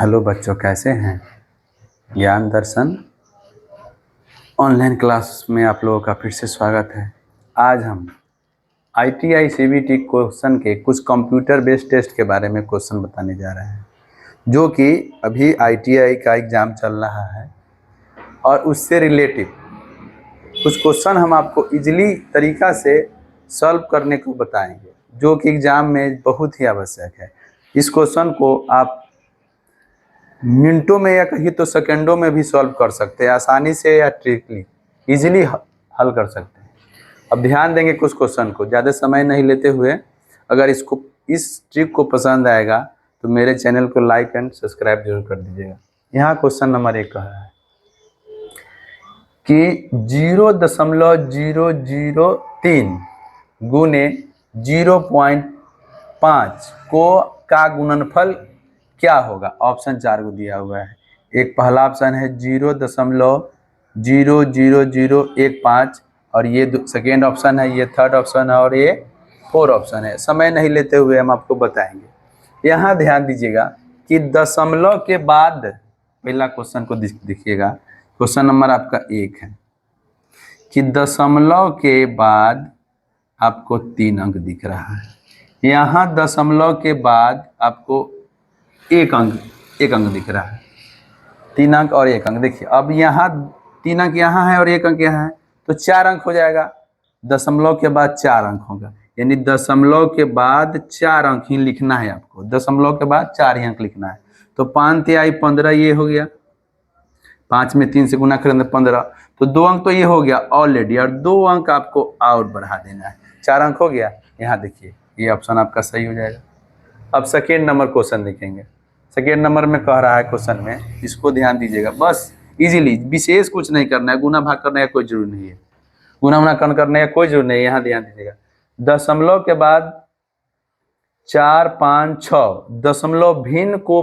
Hello बच्चों, कैसे हैं। ज्ञान दर्शन ऑनलाइन क्लास में आप लोगों का फिर से स्वागत है। आज हम ITI CBT क्वेश्चन के कुछ कंप्यूटर बेस्ड टेस्ट के बारे में क्वेश्चन बताने जा रहे हैं, जो कि अभी ITI का एग्ज़ाम चल रहा है और उससे रिलेटिव कुछ क्वेश्चन हम आपको इजीली तरीका से सॉल्व करने को बताएंगे, जो कि एग्ज़ाम में बहुत ही आवश्यक है। इस क्वेश्चन को आप मिनटों में या कहीं तो सेकंडों में भी सॉल्व कर सकते हैं, आसानी से या ट्रिकली इजीली हल कर सकते हैं। अब ध्यान देंगे कुछ क्वेश्चन को, ज़्यादा समय नहीं लेते हुए। अगर इस ट्रिक को पसंद आएगा तो मेरे चैनल को लाइक एंड सब्सक्राइब जरूर कर दीजिएगा। यहाँ क्वेश्चन नंबर 1 कह रहा है कि 0.003 गुने 0.5 का गुणनफल क्या होगा। ऑप्शन 4 को दिया हुआ है। एक पहला ऑप्शन है 0.00015 और ये सेकेंड ऑप्शन है, ये थर्ड ऑप्शन है और ये फोर्थ ऑप्शन है। समय नहीं लेते हुए हम आपको बताएंगे। यहाँ ध्यान दीजिएगा कि दशमलव के बाद पहला क्वेश्चन को देखिएगा। क्वेश्चन नंबर आपका 1 है कि दशमलव के बाद आपको 3 अंक दिख रहा है। यहाँ दशमलव के बाद आपको एक अंक दिख रहा है। 3 अंक और 1 अंक। देखिए अब यहाँ 3 अंक यहाँ है और 1 अंक यहाँ है, तो 4 अंक हो जाएगा। दशमलव के बाद 4 अंक होगा, यानी दशमलव के बाद 4 अंक ही लिखना है आपको। दशमलव के बाद 4 ही अंक लिखना है। तो 5 तिहाई 15 ये हो गया। 5 में 3 से गुना करेंगे 15, तो 2 अंक तो ये हो गया ऑलरेडी, और 2 अंक आपको और बढ़ा देना है। 4 अंक हो गया। यहाँ देखिए ये ऑप्शन आपका सही हो जाएगा। अब सेकेंड नंबर क्वेश्चन देखेंगे। सेकेंड नंबर में कह रहा है क्वेश्चन में, इसको ध्यान दीजिएगा। बस इजीली, विशेष कुछ नहीं करना है, गुना भाग करने का कोई जरूर नहीं है, गुना करने का कोई जरूर नहीं है। यहाँ ध्यान दीजिएगा, दशमलव के बाद 4, 5, 6 दशमलव भिन्न को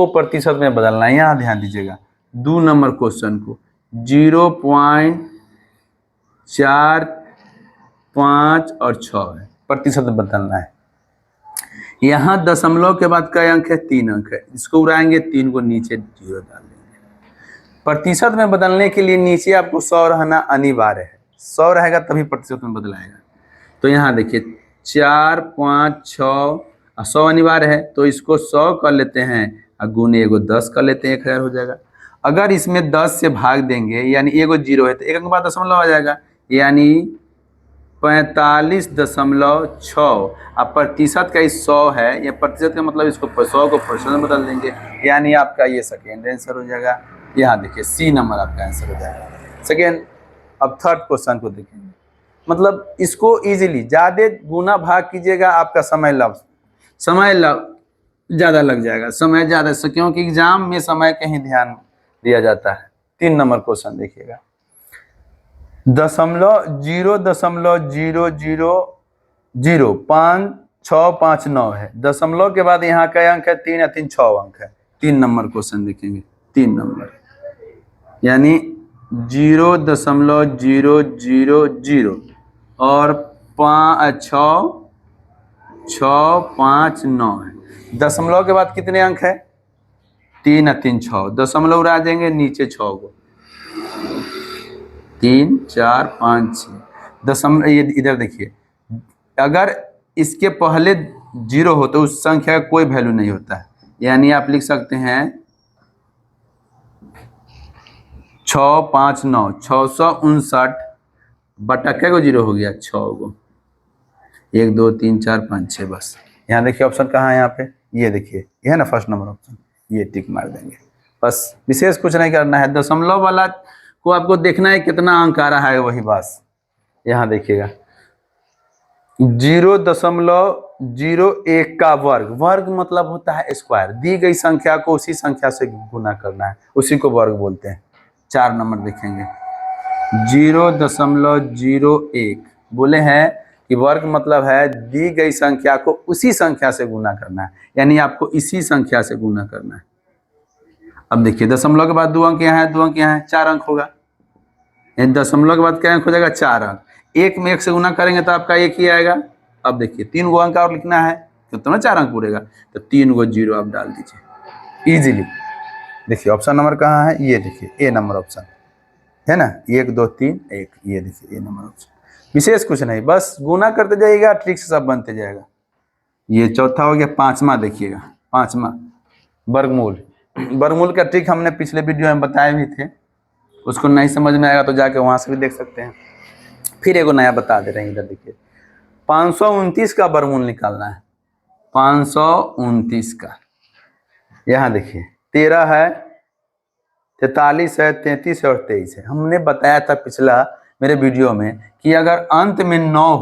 प्रतिशत में बदलना है। यहाँ ध्यान दीजिएगा 2 नंबर क्वेश्चन को 0.4, 5 और 6 है, प्रतिशत में बदलना है। यहाँ दशमलव के बाद कई अंक है? 3 अंक है। इसको उड़ाएंगे, 3 को नीचे 0 डाल देंगे। प्रतिशत में बदलने के लिए नीचे आपको 100 रहना अनिवार्य है। 100 रहेगा तभी प्रतिशत में बदलाएगा। तो यहाँ देखिए 4, 5, 6 और 100 अनिवार्य है, तो इसको 100 कर लेते हैं और गुने एगो 10 कर लेते हैं, 1000 हो जाएगा। अगर इसमें 10 से भाग देंगे, यानी एगो 0 है तो 1 अंक बाद दशमलव आ जाएगा, यानी 45.6। अब प्रतिशत का 100 है, या प्रतिशत का मतलब इसको 100 को प्रतिशत में बदल देंगे, यानी आपका ये सेकेंड आंसर हो जाएगा। यहाँ देखिए सी नंबर आपका आंसर हो जाएगा सेकेंड। अब थर्ड क्वेश्चन को देखेंगे। मतलब इसको इजीली ज़्यादा गुना भाग कीजिएगा, आपका समय ज़्यादा लग जाएगा, समय ज़्यादा से, क्योंकि एग्जाम में समय का ही ध्यान दिया जाता है। 3 नंबर क्वेश्चन देखिएगा। 0.0005659 है। दशमलव के बाद यहाँ का अंक है 3 या 3, 6 अंक है। 3 नंबर क्वेश्चन देखेंगे। 3 नंबर यानी 0.000 और 659 है। दशमलव के बाद कितने अंक है? 3 या 3, 6। दशमलव उड़ा देंगे, नीचे 6 को, 3, 4, 5, 6 दशमलव। ये इधर देखिए, अगर इसके पहले 0 हो तो उस संख्या का कोई वैल्यू नहीं होता है, यानी आप लिख सकते हैं 659, 659 बटा क्या को 0 हो गया? 6 को। 1, 2, 3, 4, 5, 6 बस। यहाँ देखिए ऑप्शन कहाँ है? यहाँ पे ये देखिए, ये है ना फर्स्ट नंबर ऑप्शन, ये टिक मार देंगे। बस विशेष कुछ नहीं करना है। दशमलव वाला को आपको देखना है कितना अंक आ रहा है, वही बस। यहाँ देखिएगा 0.01 का वर्ग मतलब होता है स्क्वायर। दी गई संख्या को उसी संख्या से गुना करना है, उसी को वर्ग बोलते हैं। 4 नंबर देखेंगे 0.01 बोले हैं कि वर्ग मतलब है दी गई संख्या को उसी संख्या से गुना करना है, यानी आपको इसी संख्या से गुना करना है। अब देखिए दशमलव के बाद 2 अंक यहाँ है, 2 अंक यहाँ है, 4 अंक होगा। दशमलव के बाद क्या अंक हो जाएगा? 4 अंक। 1 में 1 से गुना करेंगे तो आपका 1 ही आएगा। अब देखिए 3 गो अंक और लिखना है तो ना 4 अंक पूरेगा, तो 3 गो 0 आप डाल दीजिए। इजीली। देखिए ऑप्शन नंबर कहाँ है, ये देखिए ए नंबर ऑप्शन है ना, 1 2 3 1, ये देखिए ए नंबर ऑप्शन। विशेष कुछ नहीं, बस गुना करते जाइएगा, ट्रिक से सब बनते जाएगा। ये चौथा हो गया। पांचवा देखिएगा, पांचवा वर्गमूल। वर्गमूल का ट्रिक हमने पिछले वीडियो में बताए भी थे, उसको नहीं समझ में आएगा तो जाके वहां से भी देख सकते हैं। फिर एगो नया बता दे रहे हैं, इधर देखिए 529 का वर्गमूल निकालना है। 529 का, यहाँ देखिए 13 है, 43 है, 33 है और 23 है। हमने बताया था पिछला मेरे वीडियो में कि अगर अंत में 9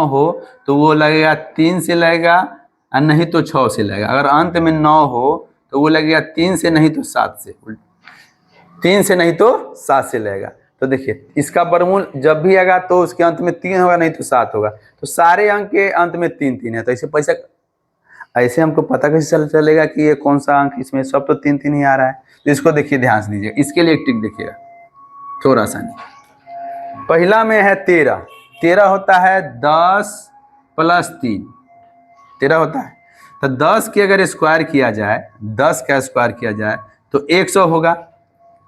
हो तो वो लगेगा 3 से लगेगा और नहीं तो 6 से लगेगा। अगर अंत में 9 हो तो वो लगेगा 3 से नहीं तो 7 से, 3 से नहीं तो 7 से लगेगा। तो देखिए इसका वर्गमूल जब भी आएगा तो उसके अंत में 3 होगा नहीं तो 7 होगा। तो सारे अंक के अंत में 3 है, तो ऐसे हमको पता कैसे चलेगा कि ये कौन सा अंक इसमें, सब तो 3 ही आ रहा है। तो इसको देखिए ध्यान से दीजिए, इसके लिए एक ट्रिक देखिएगा थोड़ा सा नहीं। पहला में है 13, 13 होता है 10 + 3, 13 होता है। तो 10 के अगर स्क्वायर किया जाए, 10 का स्क्वायर किया जाए तो 100 होगा,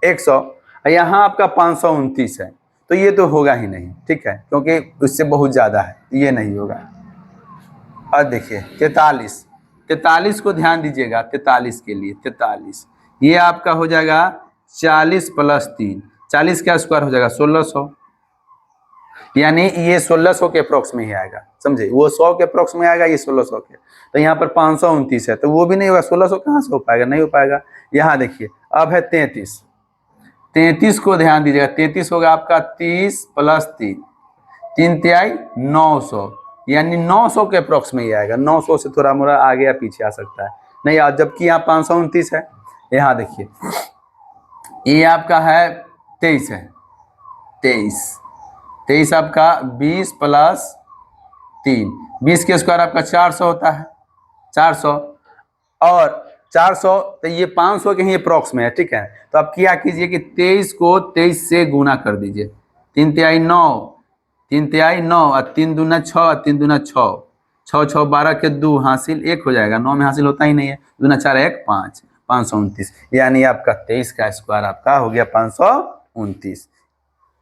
100। यहाँ आपका 529 है, तो ये तो होगा ही नहीं, ठीक है, क्योंकि उससे बहुत ज़्यादा है, ये नहीं होगा। और देखिए 43, 43 को ध्यान दीजिएगा, 43 के लिए 43 ये आपका हो जाएगा 40 + 3, 40 का स्क्वायर हो जाएगा 1600, यानी ये 1600 के अप्रोक्स में ही आएगा, समझे। वो 100 के अप्रोक्स में आएगा, ये 1600 के। तो यहाँ पर 529 है, तो वो भी नहीं होगा, 1600 कहाँ से हो पाएगा, नहीं हो पाएगा। यहाँ देखिए अब है 33, 33 को ध्यान दीजिएगा, 33 होगा आपका 30 + 3, 3 तिहाई 900, यानी 900 के अप्रोक्स में ही आएगा। 900 से थोड़ा मोड़ा आगे या पीछे आ सकता है, नहीं आज, जबकि यहाँ 529 है। यहाँ देखिए ये आपका है 23 है, 23 आपका 20 + 3, 20 के स्क्वायर आपका 400 होता है, 400 और 400, तो ये 500 के ही अप्रोक्स में है, ठीक है। तो आप क्या कीजिए कि 23 को 23 से गुना कर दीजिए, 3 तिहाई 9, 3 तिहाई 9 और 3 दूना 6, 3 दूना 6, 6 6 12 के 2 हासिल 1 हो जाएगा, 9 में हासिल होता ही नहीं है, दूना 4 1 5, 529, यानी आपका 23 का स्क्वायर आपका हो गया 529,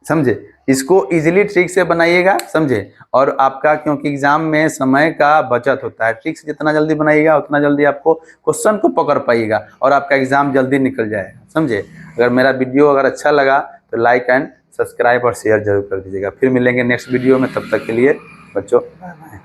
समझे। इसको इजीली ट्रिक से बनाइएगा, समझे। और आपका क्योंकि एग्जाम में समय का बचत होता है, ट्रिक से जितना जल्दी बनाइएगा उतना जल्दी आपको क्वेश्चन को पकड़ पाइएगा और आपका एग्जाम जल्दी निकल जाएगा, समझे। अगर मेरा वीडियो अगर अच्छा लगा तो लाइक एंड सब्सक्राइब और शेयर जरूर कर दीजिएगा। फिर मिलेंगे नेक्स्ट वीडियो में, तब तक के लिए बच्चों बाय बाय।